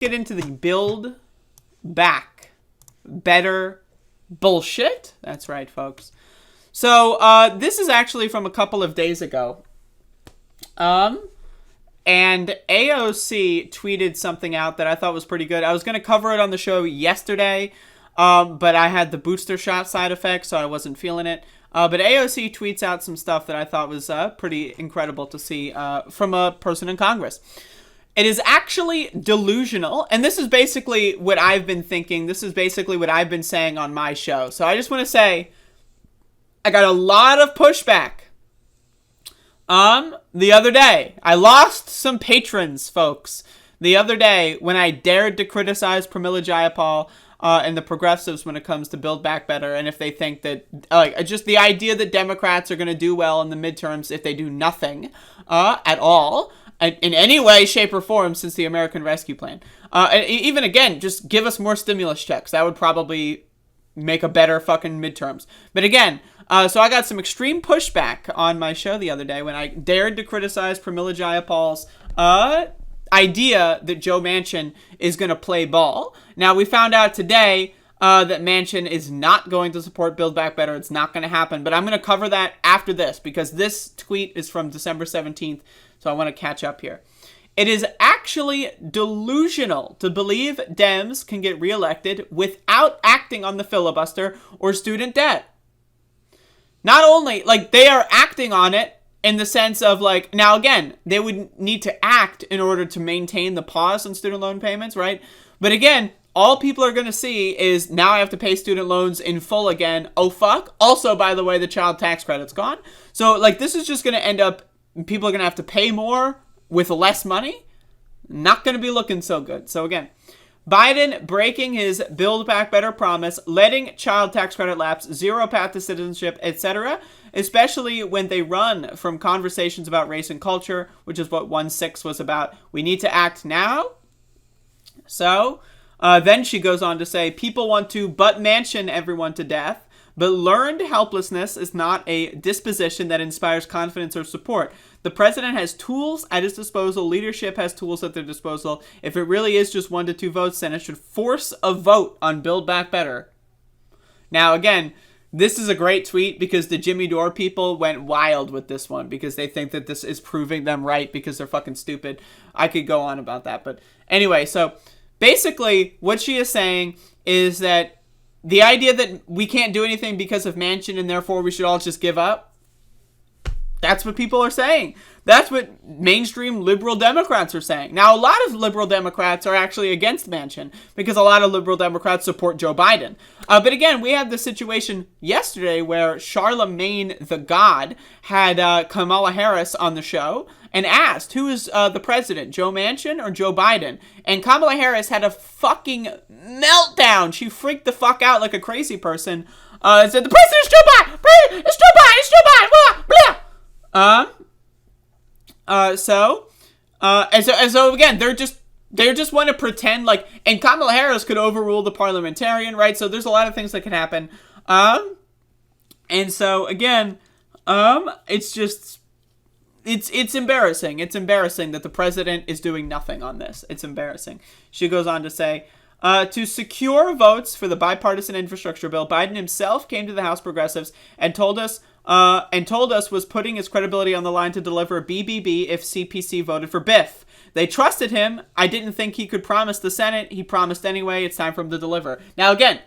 get into the Build Back Better bullshit. That's right, folks. So this is actually from a couple of days ago. And AOC tweeted something out that I thought was pretty good. I was going to cover it on the show yesterday, but I had the booster shot side effect, so I wasn't feeling it. But AOC tweets out some stuff that I thought was pretty incredible to see from a person in Congress. It is actually delusional, and this is basically what I've been thinking. This is basically what I've been saying on my show. So I just want to say, I got a lot of pushback. The other day, I lost some patrons, folks. The other day, when I dared to criticize Pramila Jayapal and the progressives when it comes to Build Back Better, and if they think that, just the idea that Democrats are going to do well in the midterms if they do nothing at all, in any way, shape, or form since the American Rescue Plan. And even, again, just give us more stimulus checks. That would probably make a better fucking midterms. But again, so I got some extreme pushback on my show the other day when I dared to criticize Pramila Jayapal's idea that Joe Manchin is going to play ball. Now, we found out today that Manchin is not going to support Build Back Better. It's not going to happen. But I'm going to cover that after this because this tweet is from December 17th, so I want to catch up here. It is actually delusional to believe Dems can get reelected without acting on the filibuster or student debt. Not only, they are acting on it in the sense of, now again, they would need to act in order to maintain the pause on student loan payments, right? But again, all people are going to see is now I have to pay student loans in full again. Oh, fuck. Also, by the way, the child tax credit's gone. So, this is just going to end up, people are going to have to pay more with less money. Not going to be looking so good. So, again, Biden breaking his Build Back Better promise, letting child tax credit lapse, zero path to citizenship, etc., especially when they run from conversations about race and culture, which is what 1-6 was about. We need to act now. So, then she goes on to say, people want to butt Manchin everyone to death, but learned helplessness is not a disposition that inspires confidence or support. The president has tools at his disposal. Leadership has tools at their disposal. If it really is just 1 to 2 votes, Senate should force a vote on Build Back Better. Now, again, this is a great tweet because the Jimmy Dore people went wild with this one because they think that this is proving them right because they're fucking stupid. I could go on about that. But anyway, so basically what she is saying is that the idea that we can't do anything because of Manchin and therefore we should all just give up, that's what people are saying. That's what mainstream liberal Democrats are saying. Now, a lot of liberal Democrats are actually against Manchin because a lot of liberal Democrats support Joe Biden. But again, we had the situation yesterday where Charlemagne the God had Kamala Harris on the show and asked, who is the president, Joe Manchin or Joe Biden? And Kamala Harris had a fucking meltdown. She freaked the fuck out like a crazy person. Said, the president is Joe Biden! It's Joe Biden! It's Joe Biden! Blah, blah. So again, they just want to pretend and Kamala Harris could overrule the parliamentarian, right? So there's a lot of things that could happen. And so again, it's embarrassing. It's embarrassing that the president is doing nothing on this. It's embarrassing. She goes on to say, to secure votes for the bipartisan infrastructure bill, Biden himself came to the House progressives and told us was putting his credibility on the line to deliver BBB if CPC voted for BIF. They trusted him. I didn't think he could promise the Senate. He promised anyway. It's time for him to deliver. Now, again,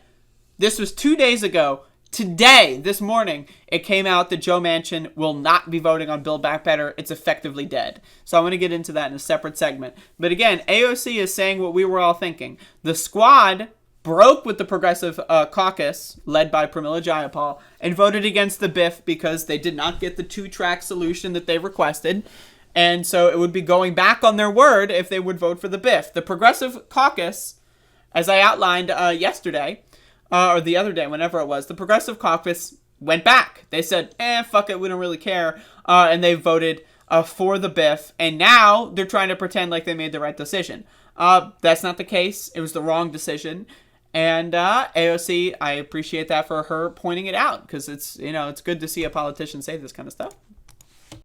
this was 2 days ago. Today, this morning, it came out that Joe Manchin will not be voting on Build Back Better. It's effectively dead. So I'm going to get into that in a separate segment. But again, AOC is saying what we were all thinking. The squad broke with the Progressive Caucus, led by Pramila Jayapal, and voted against the BIF because they did not get the 2-track solution that they requested. And so it would be going back on their word if they would vote for the BIF. The Progressive Caucus, as I outlined yesterday, or the other day, whenever it was, the Progressive Caucus went back. They said, fuck it, we don't really care. And they voted for the BIF. And now they're trying to pretend like they made the right decision. That's not the case. It was the wrong decision. And AOC, I appreciate that for her pointing it out. Because it's good to see a politician say this kind of stuff.